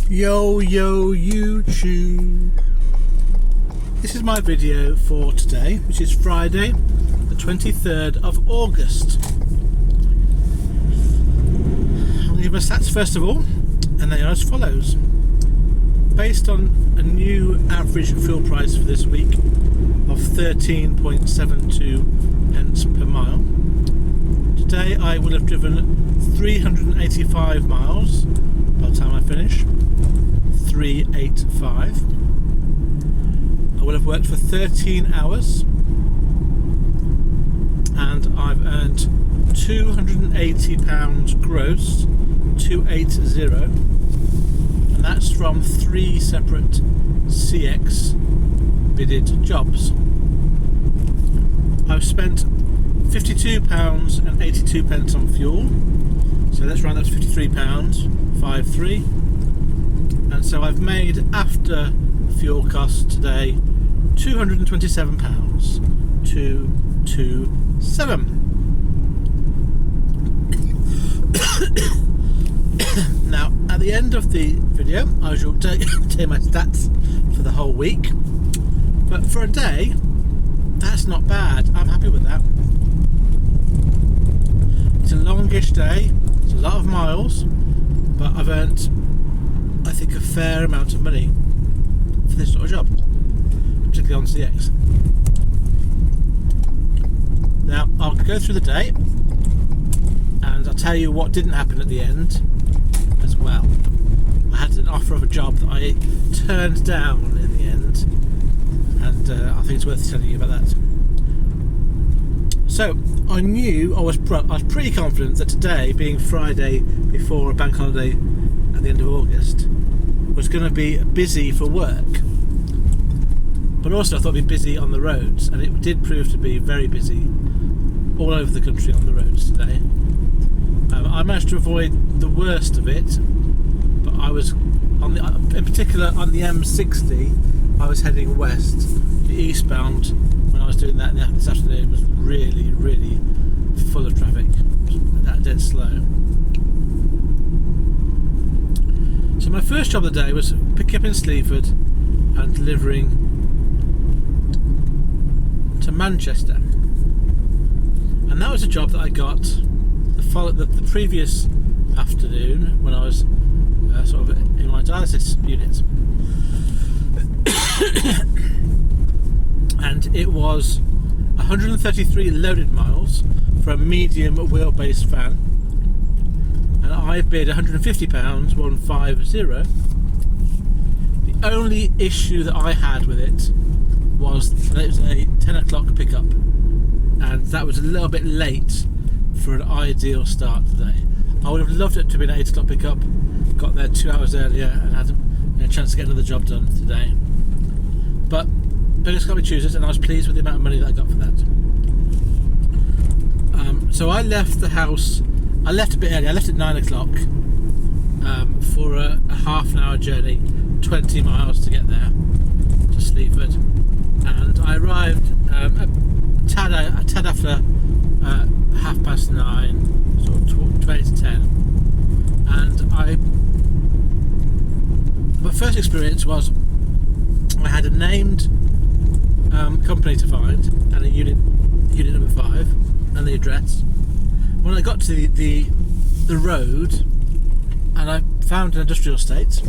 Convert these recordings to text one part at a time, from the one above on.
Yo YouTube. This is my video for today, which is Friday the 23rd of August. I'm going to give my stats first of all, and they are as follows. Based on a new average fuel price for this week of 13.72 pence per mile, today I will have driven 385 miles by the time I finish. 385. I will have worked for 13 hours and I've earned £280 gross, 280, and that's from 3 separate CX bidded jobs. I've spent £52.82 on fuel, so let's round that to £53, 53. And so I've made, after fuel costs today, £227, 227. Now, at the end of the video, I shall tell you my stats for the whole week. But for a day, that's not bad. I'm happy with that. It's a longish day, it's a lot of miles, but I've earned, I think, a fair amount of money for this sort of job, particularly on CX. Now, I'll go through the day and I'll tell you what didn't happen at the end as well. I had an offer of a job that I turned down in the end, and I think it's worth telling you about that. So, I knew, I was pretty confident that today, being Friday before a bank holiday at the end of August, was going to be busy for work, but also I thought it'd be busy on the roads, and it did prove to be very busy all over the country on the roads today. I managed to avoid the worst of it, but I was in particular on the M60. I was heading west, eastbound, when I was doing that this afternoon. It was really full of traffic, that dead slow. So my first job of the day was picking up in Sleaford and delivering to Manchester, and that was a job that I got the previous afternoon when I was sort of in my dialysis unit. And it was 133 loaded miles for a medium wheelbase van, and I bid £150, 150. The only issue that I had with it was that it was a 10 o'clock pickup, and that was a little bit late for an ideal start today. I would have loved it to be an 8 o'clock pickup, got there 2 hours earlier and had a chance to get another job done today. But beggars can't be choosers, and I was pleased with the amount of money that I got for that. So I left the house, I left a bit early, I left at 9 o'clock for a half an hour journey, 20 miles to get there, to Sleaford. And I arrived a tad after 9:30, sort of 20 to 10. And my first experience was I had a named company to find, and a unit number 5, and the address. When I got to the road, and I found an industrial estate,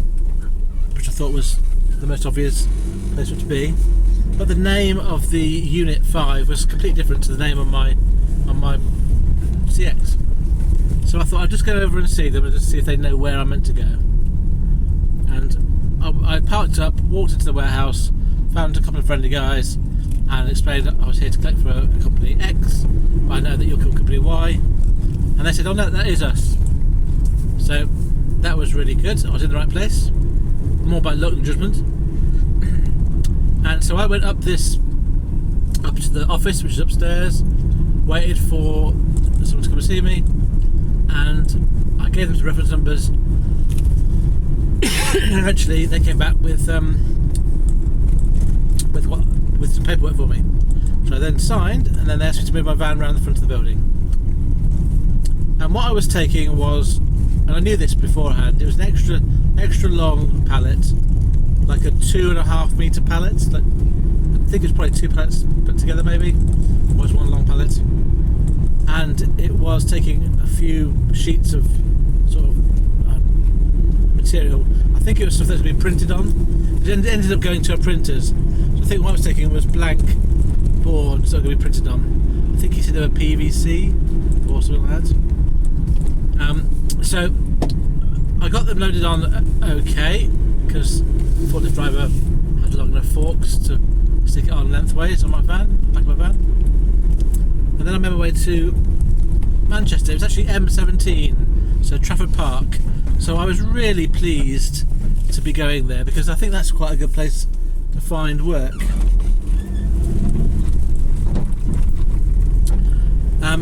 which I thought was the most obvious place for it to be, but the name of the unit 5 was completely different to the name on my CX. So I thought I'd just go over and see them and just see if they know where I'm meant to go. And I parked up, walked into the warehouse, found a couple of friendly guys, and explained that I was here to collect for a company X, but I know that you're called company Y. And they said, oh no, that is us. So that was really good. I was in the right place, more by luck than judgment. And so I went up to the office, which is upstairs, waited for someone to come and see me, and I gave them some reference numbers. And eventually they came back with some paperwork for me, which I then signed, and then they asked me to move my van around the front of the building. And what I was taking was and I knew this beforehand. It was an extra long pallet, like a 2.5 metre pallet. Like, I think it was probably 2 pallets put together, maybe. It was one long pallet, and it was taking a few sheets of sort of material. I think it was stuff that had been printed on. It ended up going to our printers. So I think what I was taking was blank boards that were going to be printed on. I think he said they were PVC or something like that. So I got them loaded on okay, because the forklift driver had long enough forks to stick it on lengthways on my van, back of my van. And then I made my way to Manchester. It was actually M17, so Trafford Park. So I was really pleased to be going there, because I think that's quite a good place to find work.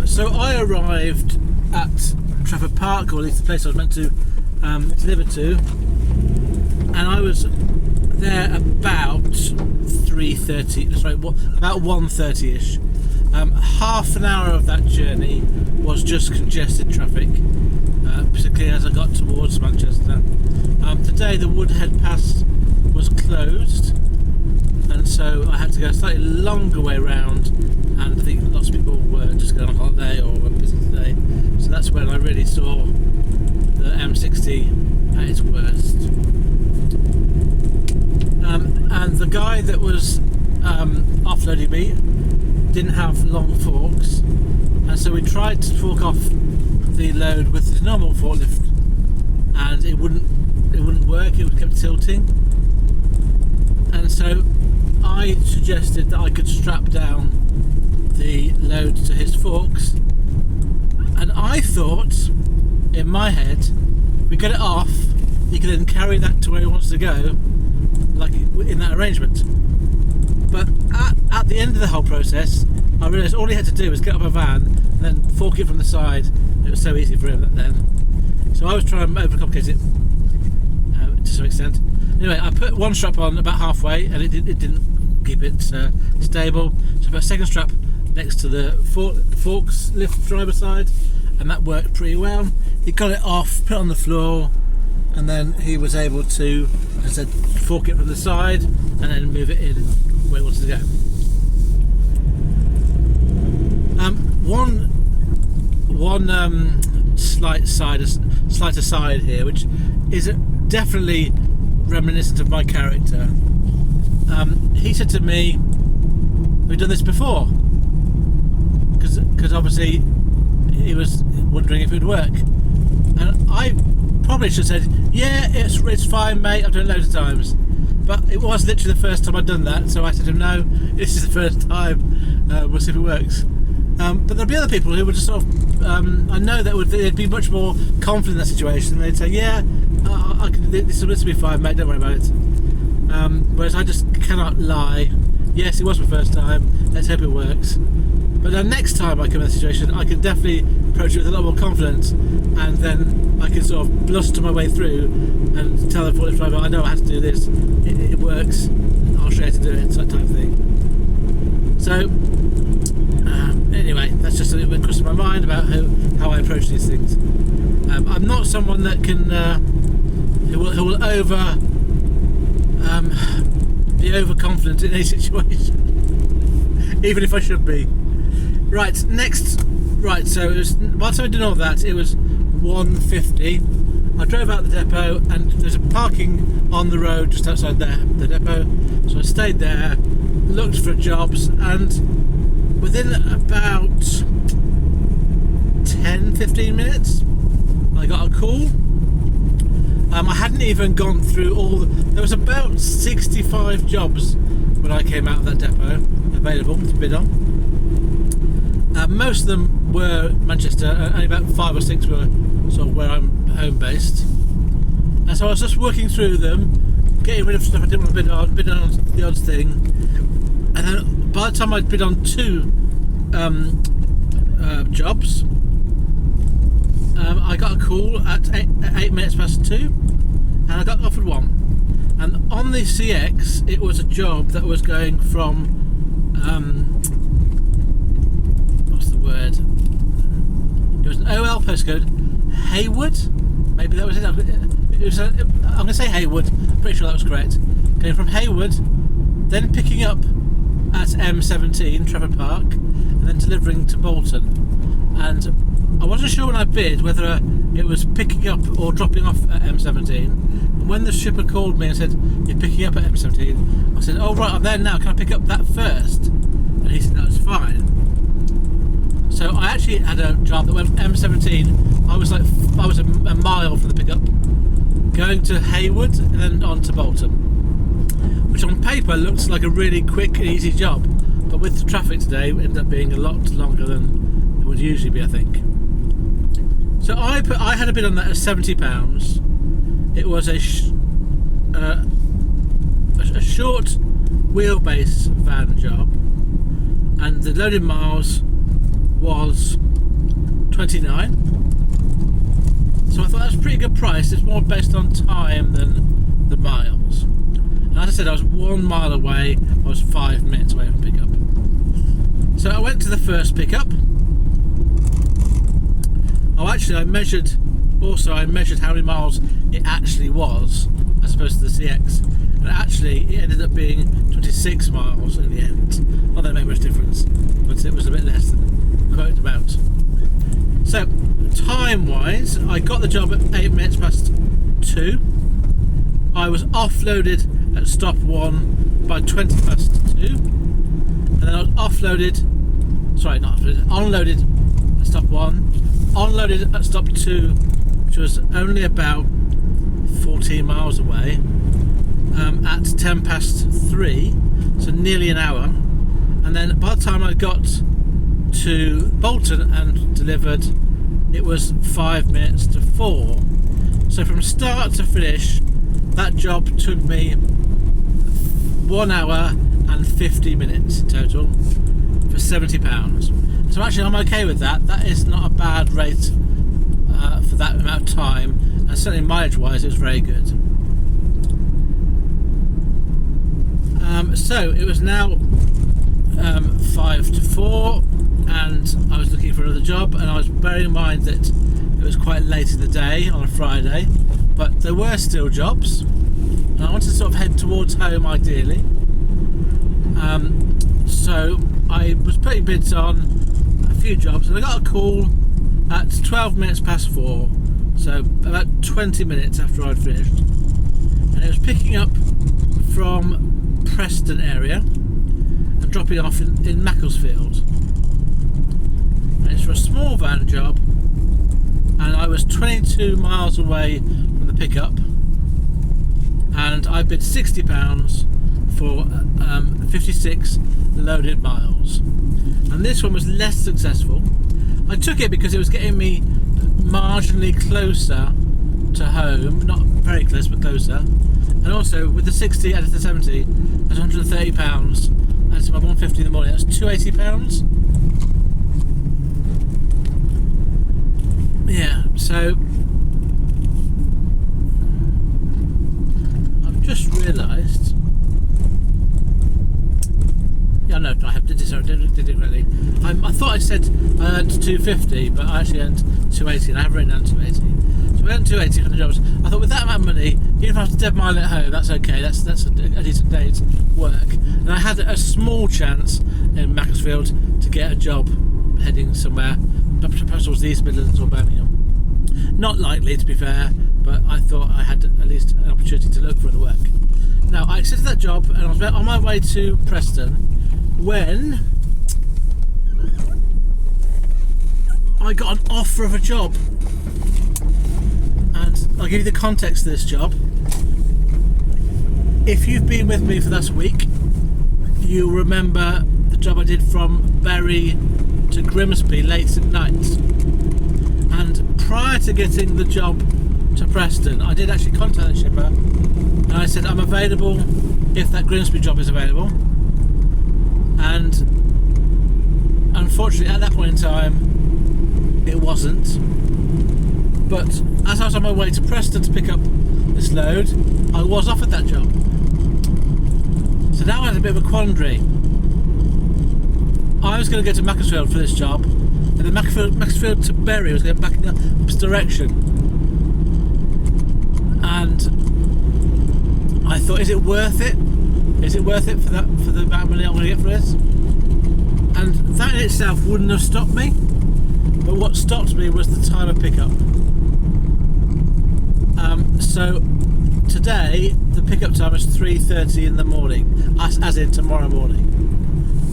So I arrived at Trafford Park, or at least the place I was meant to deliver to, and I was there about 3:30. Sorry, about 1:30ish. Half an hour of that journey was just congested traffic, particularly as I got towards Manchester. Today the Woodhead Pass was closed, and so I had to go a slightly longer way round, and I think lots of people were just going on holiday or were busy today, so that's when I really saw the M60 at its worst. And the guy that was offloading me didn't have long forks, and so we tried to fork off the load with the normal forklift, and it wouldn't work. It kept tilting, and so I suggested that I could strap down the load to his forks, and I thought in my head, if we get it off, he can then carry that to where he wants to go, like in that arrangement. But at the end of the whole process, I realised all he had to do was get up a van and then fork it from the side. It was so easy for him then. So I was trying to overcomplicate it to some extent. Anyway, I put one strap on about halfway, and it didn't keep it stable. So I put a second strap next to the forks lift driver side, and that worked pretty well. He got it off, put it on the floor, and then he was able to, as I said, fork it from the side and then move it in where he wanted to go. One slight aside here, which is definitely reminiscent of my character. He said to me, "We've done this before," because obviously he was wondering if it would work, and I probably should have said, "Yeah, it's fine, mate. I've done it loads of times." But it was literally the first time I'd done that, so I said to him, "No, this is the first time. We'll see if it works." But there'd be other people who would just sort of, I know that they'd be much more confident in that situation. They'd say, "Yeah, this will be fine, mate. Don't worry about it." Whereas I just cannot lie. Yes, it was my first time. Let's hope it works. But the next time I come in that situation, I can definitely approach it with a lot more confidence, and then I can sort of bluster my way through and tell the forklift driver, "I know I have to do this. It works. I'll show you how to do it." That type of thing. So anyway, that's just something that crossed my mind about how I approach these things. I'm not someone that can who will be overconfident in any situation, even if I should be. Right, so it was, by the time I did all that, it was 1:50. I drove out the depot, and there's a parking on the road just outside the depot, so I stayed there, looked for jobs, and within about 10-15 minutes I got a call. I hadn't even gone through there was about 65 jobs when I came out of that depot available to bid on. Most of them were Manchester, only about 5 or 6 were sort of where I'm home based. And so I was just working through them, getting rid of stuff I didn't want to bid on the odds thing. And then by the time I'd bid on 2 jobs, I got a call at 8 minutes past 2, and I got offered one. And on the CX, it was a job that was going from what's the word? It was an OL postcode, Haywood, maybe that was it. It was I'm going to say Haywood. I'm pretty sure that was correct. Going from Haywood, then picking up at M17 Trafford Park, and then delivering to Bolton. And I wasn't sure when I bid whether it was picking up or dropping off at M17. And when the shipper called me and said, "You're picking up at M17," I said, "Oh right, I'm there now. Can I pick up that first?" And he said, "No, it's fine." So I actually had a job that went M17. I was a mile from the pickup, going to Haywood and then on to Bolton, which on paper looks like a really quick and easy job, but with the traffic today, it ended up being a lot longer than it would usually be, I think. So I had a bid on that at £70. It was a short wheelbase van job, and the loaded miles was 29. So I thought that was a pretty good price. It's more based on time than the miles. And as I said, I was 1 mile away. I was 5 minutes away from pickup. So I went to the first pickup. Oh, actually, I measured how many miles it actually was, as opposed to the CX. And actually, it ended up being 26 miles in the end. Not that it made much difference, but it was a bit less than quoted about. So, time-wise, I got the job at 8 minutes past 2. I was offloaded at stop 1 by 20 past 2. And then I was onloaded at stop 1, onloaded at stop 2, which was only about 14 miles away, at 10 past 3, so nearly an hour. And then by the time I got to Bolton and delivered, it was 5 minutes to 4. So from start to finish, that job took me 1 hour and 50 minutes total for £70. So actually I'm okay with that. That is not a bad rate for that amount of time, and certainly mileage wise it was very good. So it was now 5 to 4, and I was looking for another job, and I was bearing in mind that it was quite late in the day on a Friday, but there were still jobs, and I wanted to sort of head towards home ideally. So I was putting bids on a few jobs, and I got a call at 12 minutes past 4, so about 20 minutes after I'd finished, and it was picking up from Preston area and dropping off in Macclesfield. And it's for a small van job, and I was 22 miles away from the pickup, and I bid £60 for 56 loaded miles. And this one was less successful. I took it because it was getting me marginally closer to home, not very close but closer, and also with the 60 added to the 70, that's £130, added to my 150 in the morning, that's £280. Yeah, so I've just realised. Yeah, no, I did it correctly. I thought I said I earned 250, but I actually earned 280, and I have written down 280. So I earned 280 from the jobs. I thought with that amount of money, even if I have to dead mile at home, that's okay. That's a decent day's work. And I had a small chance in Macclesfield to get a job heading somewhere, perhaps towards the East Midlands or Birmingham. Not likely, to be fair, but I thought I had at least an opportunity to look for the work. Now, I accepted that job, and I was on my way to Preston when I got an offer of a job. And I'll give you the context of this job. If you've been with me for this week, you'll remember the job I did from Bury to Grimsby late at night. And prior to getting the job to Preston, I did actually contact the shipper, and I said I'm available if that Grimsby job is available. And unfortunately at that point in time it wasn't, but as I was on my way to Preston to pick up this load, I was offered that job. So now I had a bit of a quandary. I was going to go to Macclesfield for this job, and then Macclesfield to Bury was going back in the opposite direction. thought, is it worth it? Is it worth it for the amount of money I'm going to get for this? And that in itself wouldn't have stopped me, but what stopped me was the time of pickup. So today the pickup time is 3:30 in the morning, as in tomorrow morning,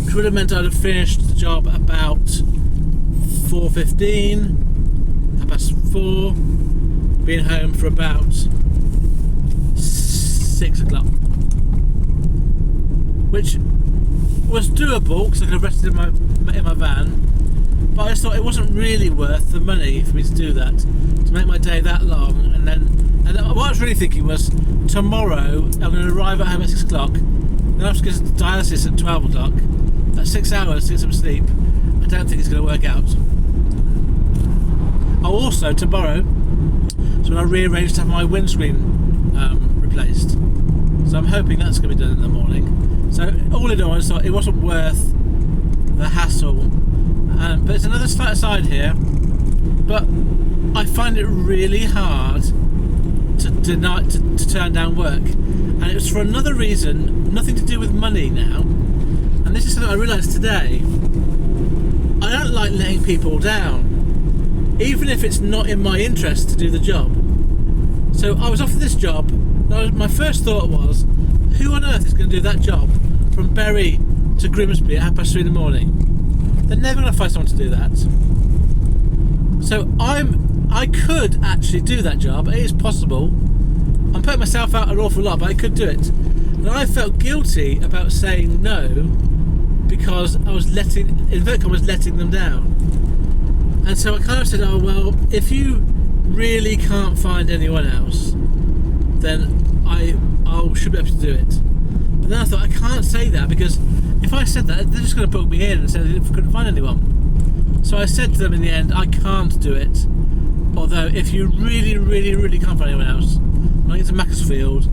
which would have meant I'd have finished the job about 4:15, 4:30, being home for about 6 o'clock, which was doable because I could have rested in my van, but I just thought it wasn't really worth the money for me to do that, to make my day that long. And what I was really thinking was, tomorrow I'm going to arrive at home at 6 o'clock, then I have to go to dialysis at 12 o'clock. That's 6 hours to get some sleep. I don't think it's going to work out. Also tomorrow, so when I rearranged to have my windscreen replaced, so I'm hoping that's going to be done in the morning. So all in all, I thought it wasn't worth the hassle. But there's another slight aside here, but I find it really hard to turn down work, and it was for another reason, nothing to do with money now. And this is something I realised today. I don't like letting people down, even if it's not in my interest to do the job. So I was offered this job. My first thought was, who on earth is going to do that job from Bury to Grimsby at 3:30 in the morning? They're never going to find someone to do that. So I could actually do that job. It is possible. I'm putting myself out an awful lot, but I could do it. And I felt guilty about saying no because I was letting them down. And so I kind of said, oh well, if you really can't find anyone else, then I should be able to do it. But then I thought, I can't say that, because if I said that, they're just going to book me in and say they couldn't find anyone. So I said to them in the end, I can't do it. Although if you really, really, really can't find anyone else, when I get to Macclesfield,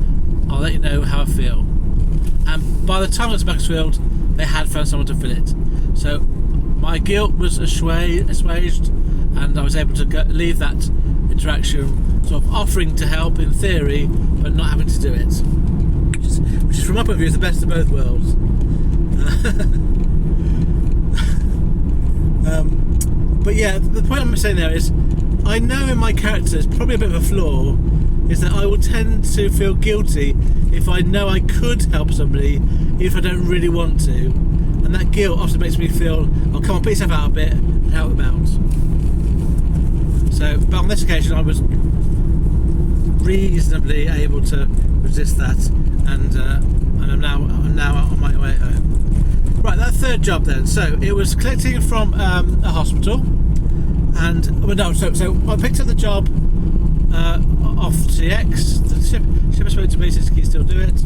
I'll let you know how I feel. And by the time I got to Macclesfield, they had found someone to fill it. So my guilt was assuaged, and I was able to leave that interaction sort of offering to help in theory, but not having to do it. Which is from my point of view, is the best of both worlds. But yeah, the point I'm saying there is, I know in my character, it's probably a bit of a flaw, is that I will tend to feel guilty if I know I could help somebody, if I don't really want to. And that guilt often makes me feel, oh come on, put yourself out a bit and help them out. So, but on this occasion I was reasonably able to resist that, and I'm now on my way home. Right, that third job then. So it was collecting from a hospital, and so I picked up the job off TX. The shipper spoke to me, said he still do it,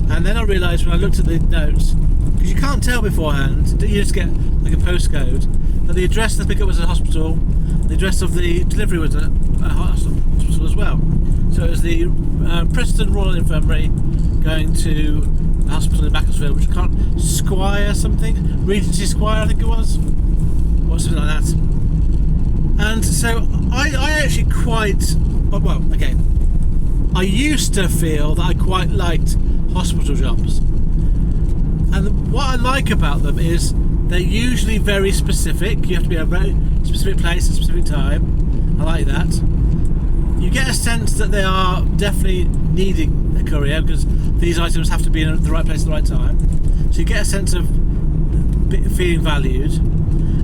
and then I realised when I looked at the notes, because you can't tell beforehand, you just get like a postcode, that the address of the pickup was a hospital, the address of the delivery was a hospital as well. So it was the Preston Royal Infirmary going to the hospital in Macclesfield, which I can't, Squire something, Regency Squire I think it was, or something like that. And so I actually I used to feel that I quite liked hospital jobs, and what I like about them is they're usually very specific. You have to be at a very specific place at a specific time. I like that. You get a sense that they are definitely needing a courier, because these items have to be in the right place at the right time. So you get a sense of feeling valued.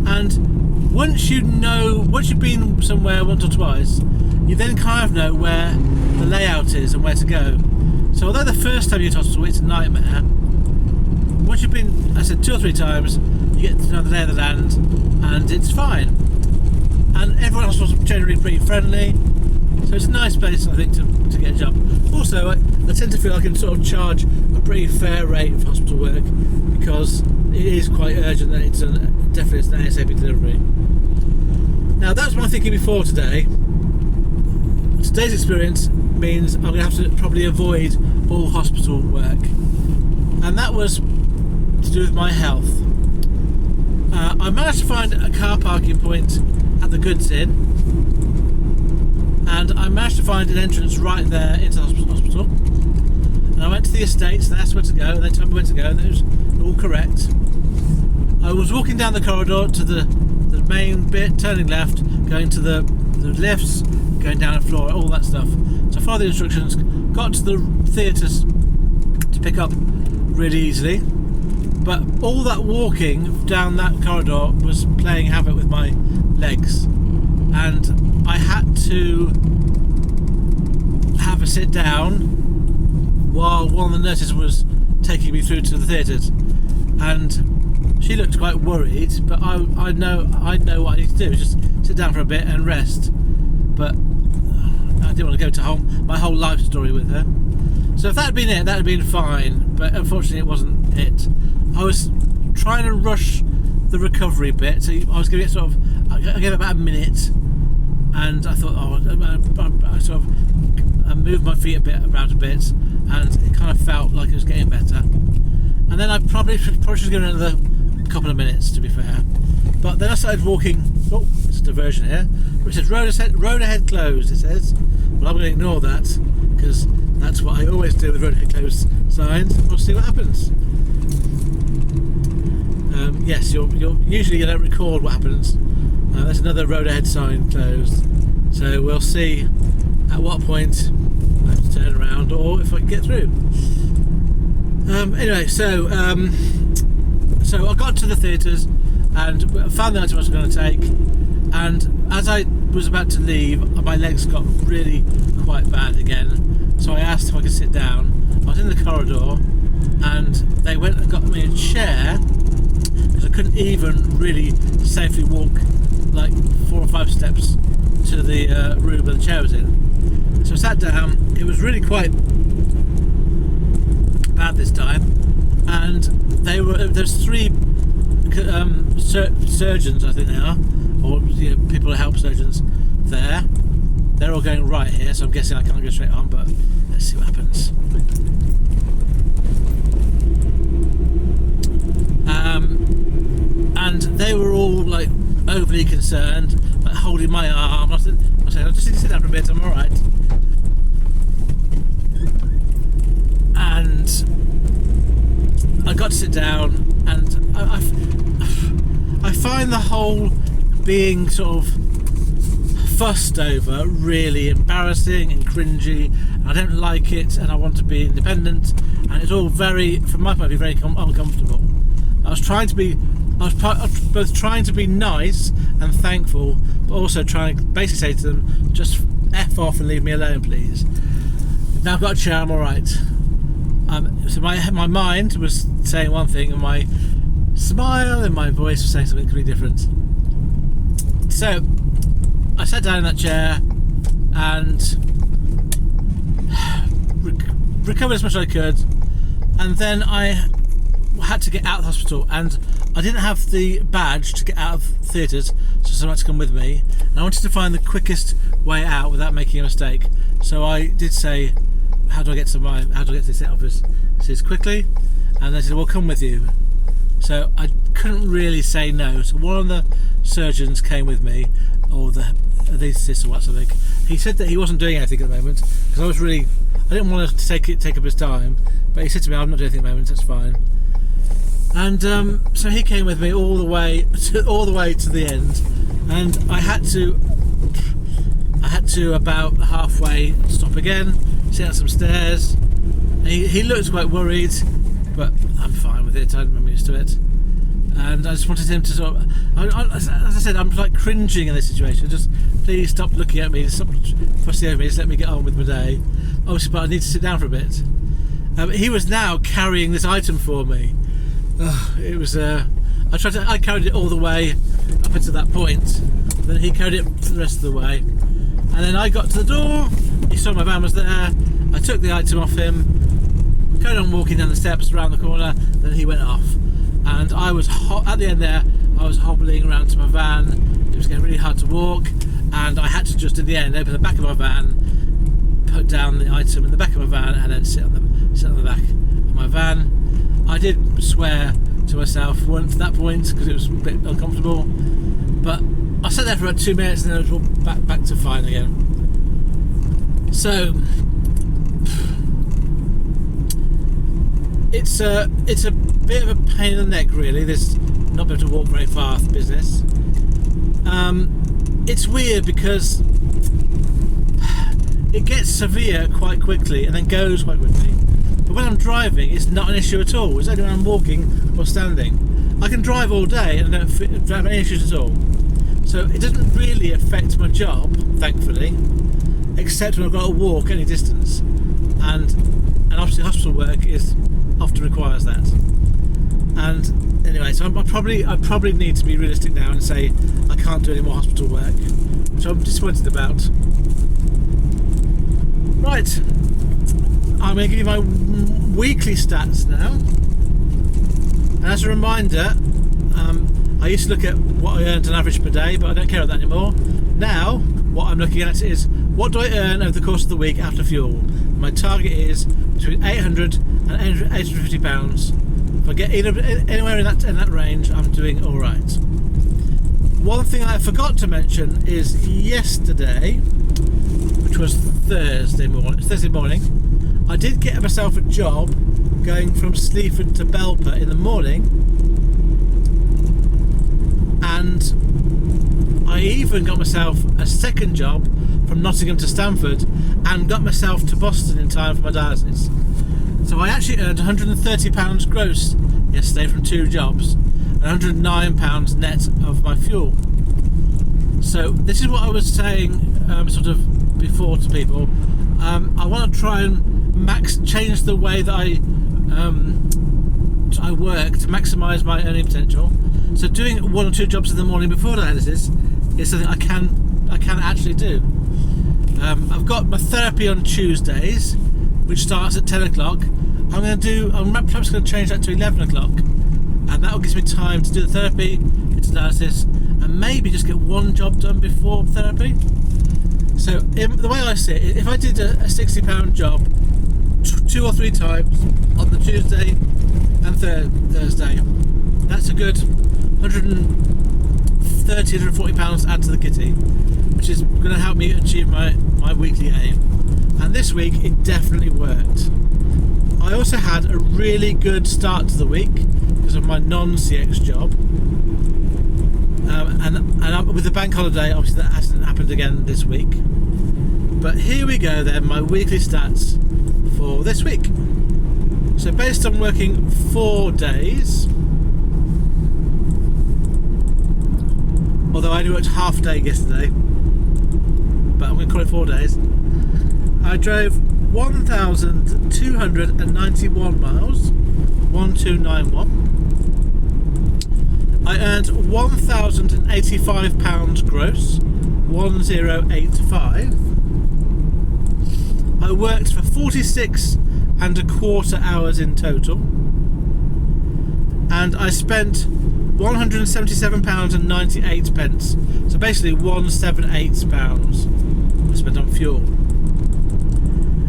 And once you've been somewhere once or twice, you then kind of know where the layout is and where to go. So although the first time you get to hospital it's a nightmare, once you've been, I said, 2 or 3 times, you get to know the lay of the land, and it's fine. And everyone else was generally pretty friendly. So it's a nice place, I think, to get a job. Also, I tend to feel I can sort of charge a pretty fair rate for hospital work, because it is quite urgent that it's definitely an ASAP delivery. Now, that was my thinking before today. Today's experience means I'm going to have to probably avoid all hospital work. And that was to do with my health. I managed to find a car parking point at the Goods Inn, and I managed to find an entrance right there into the hospital. And and I went to the estates, and that's where to go, and they told me where to go, and it was all correct. I was walking down the corridor to the main bit, turning left, going to the lifts, going down a floor, all that stuff. So I followed the instructions, got to the theatres to pick up really easily, but all that walking down that corridor was playing havoc with my legs, and I had to have a sit down while one of the nurses was taking me through to the theatres, and she looked quite worried, but I know what I need to do, just sit down for a bit and rest. But I didn't want to go to my whole life story with her. So if that had been it, that had been fine, but unfortunately it wasn't it. I was trying to rush the recovery bit, so I was giving it I gave it about a minute, and I thought, I sort of moved my feet around a bit, and it kind of felt like it was getting better. And then I probably should give it another couple of minutes, to be fair. But then I started walking. Oh, it's a diversion here. It says road ahead closed. It says. Well, I'm going to ignore that because that's what I always do with road ahead closed signs. We'll see what happens. Yes, usually you don't record what happens. There's another road ahead sign closed. So we'll see at what point I have to turn around or if I can get through. Anyway, so I got to the theatres and found the item I was going to take, and as I was about to leave, my legs got really quite bad again, so I asked if I could sit down. I was in the corridor and they went and got me a chair because I couldn't even really safely walk like 4 or 5 steps to the room where the chair was in. So I sat down. It was really quite bad this time, and there's 3 surgeons, I think they are, or people who help surgeons there. They're all going right here, so I'm guessing I can't go straight on, but let's see what happens. And they were all like overly concerned, like holding my arm. I said, I just need to sit down for a bit, I'm alright. And I got to sit down, and I find the whole being sort of fussed over really embarrassing and cringy, and I don't like it, and I want to be independent, and it's all very, from my point of view, very uncomfortable. I was both trying to be nice and thankful, but also trying to basically say to them, just F off and leave me alone, please. Now I've got a chair, I'm alright. So my mind was saying one thing, and my smile and my voice was saying something completely different. So I sat down in that chair and recovered as much as I could, and then I had to get out of the hospital, and I didn't have the badge to get out of theatres, so someone had to come with me, and I wanted to find the quickest way out without making a mistake. So I did say, how do I get to the office quickly? And they said, well, come with you. So I couldn't really say no. So one of the surgeons came with me, or the anaesthetist or what something. He said that he wasn't doing anything at the moment because I didn't want to take up his time. But he said to me, I'm not doing anything at the moment. That's fine. And so he came with me all the way to the end, and I had to about halfway stop again, sit on some stairs. He looked quite worried, but I'm fine with it. I'm used to it. And I just wanted him to sort of, as I said, I'm like cringing in this situation. Just please stop looking at me, stop fussing over me, just let me get on with my day. Obviously, but I need to sit down for a bit. He was now carrying this item for me. It was. I carried it all the way up until that point. Then he carried it the rest of the way, and then I got to the door. He saw my van was there. I took the item off him, carried on walking down the steps around the corner. Then he went off, and I was at the end there. I was hobbling around to my van. It was getting really hard to walk, and I had to just in the end open the back of my van, put down the item in the back of my van, and then sit on the back of my van. I did swear to myself once at that point because it was a bit uncomfortable, but I sat there for about 2 minutes and then I was back to fine again. So it's a bit of a pain in the neck, really. This not being able to walk very fast business. It's weird because it gets severe quite quickly and then goes quite quickly. But when I'm driving, it's not an issue at all. It's only when I'm walking or standing. I can drive all day and don't have any issues at all. So it doesn't really affect my job, thankfully, except when I've got to walk any distance. And obviously hospital work often requires that. And anyway, so I probably need to be realistic now and say I can't do any more hospital work, which I'm disappointed about. Right, I'm going to give you my weekly stats now. And as a reminder, I used to look at what I earned on average per day, but I don't care about that anymore. Now, what I'm looking at is what do I earn over the course of the week after fuel. My target is between 800 and 850 pounds. If I get anywhere in that range, I'm doing all right. One thing I forgot to mention is yesterday, which was Thursday morning, I did get myself a job going from Sleaford to Belper in the morning, and I even got myself a second job from Nottingham to Stamford and got myself to Boston in time for my dialysis. So I actually earned £130 gross yesterday from 2 jobs and £109 net of my fuel. So this is what I was saying sort of before to people. I want to try and change the way that I work to maximise my earning potential. So doing 1 or 2 jobs in the morning before dialysis is something I can actually do. I've got my therapy on Tuesdays, which starts at 10 o'clock. I'm perhaps going to change that to 11 o'clock, and that will give me time to do the therapy, get to dialysis, and maybe just get 1 job done before therapy. So the way I see it, if I did a £60 job 2 or 3 times on the Tuesday and Thursday, that's a good £140 add to the kitty, which is going to help me achieve my weekly aim. And this week it definitely worked. I also had a really good start to the week because of my non-CX job, and with the bank holiday, obviously that hasn't happened again this week. But here we go then, my weekly stats for this week. So based on working 4 days, although I only worked half a day yesterday, but I'm going to call it 4 days, I drove 1,291 miles, 1291. I earned £1,085 gross, 1085. I worked for 46 and a quarter hours in total, and I spent £177.98, so basically £178 I spent on fuel.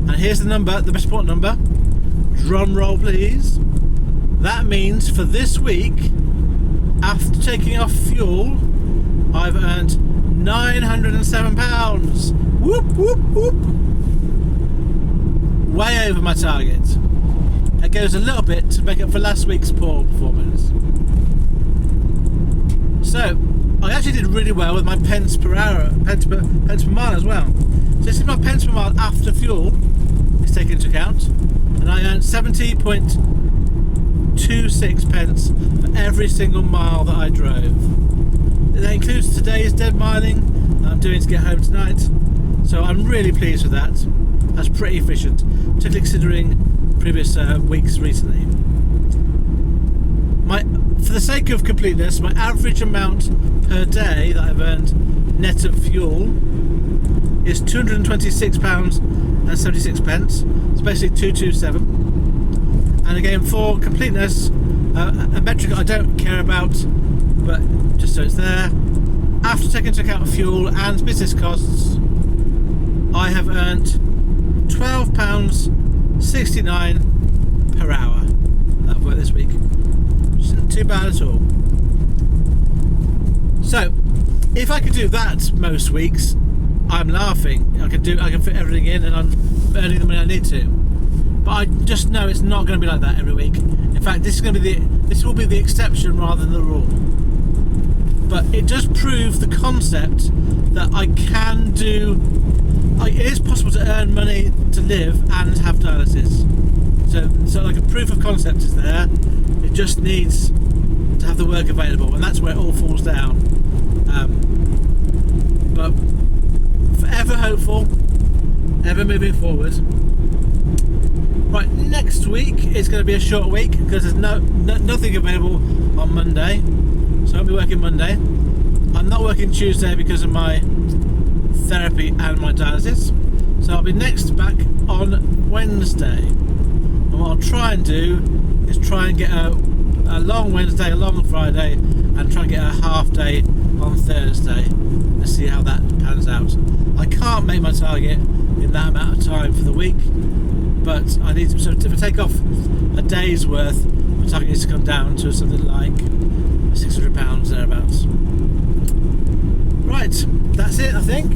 And here's the number, the most important number, drum roll please. That means for this week, after taking off fuel, I've earned £907. Whoop whoop whoop. Way over my target. It goes a little bit to make up for last week's poor performance. So I actually did really well with my pence per mile as well. So this is my pence per mile after fuel is taken into account, and I earned 70.26 pence for every single mile that I drove. That includes today's dead miling that I'm doing to get home tonight. So I'm really pleased with that. That's pretty efficient, particularly considering previous weeks recently. For the sake of completeness, my average amount per day that I've earned net of fuel is £226.76. It's basically 227. And again, for completeness, a metric I don't care about, but just so it's there, after taking into account fuel and business costs, I have earned £12.69 per hour that I've worked this week, which isn't too bad at all. So if I could do that most weeks, I'm laughing. I can fit everything in and I'm earning the money I need to. But I just know it's not going to be like that every week. In fact, this will be the exception rather than the rule. But it does prove the concept that it is possible to earn money to live and have dialysis. So like a proof of concept is there. It just needs to have the work available, and that's where it all falls down. But forever hopeful, ever moving forward. Right, next week is going to be a short week because there's nothing available on Monday, so I'll be working Monday. I'm not working Tuesday because of my therapy and my dialysis, so I'll be next back on Wednesday. And what I'll try and do is try and get a long Wednesday, a long Friday, and try and get a half day on Thursday to see how that pans out. I can't make my target in that amount of time for the week, but I need to, so if I take off a day's worth, my target needs to come down to something like £600 thereabouts. Right, that's it, I think.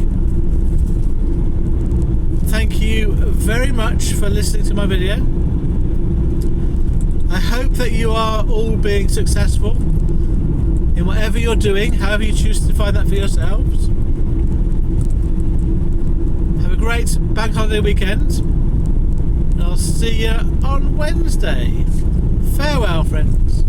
Thank you very much for listening to my video. I hope that you are all being successful in whatever you're doing, however you choose to define that for yourselves. Have a great bank holiday weekend, and I'll see you on Wednesday. Farewell, friends.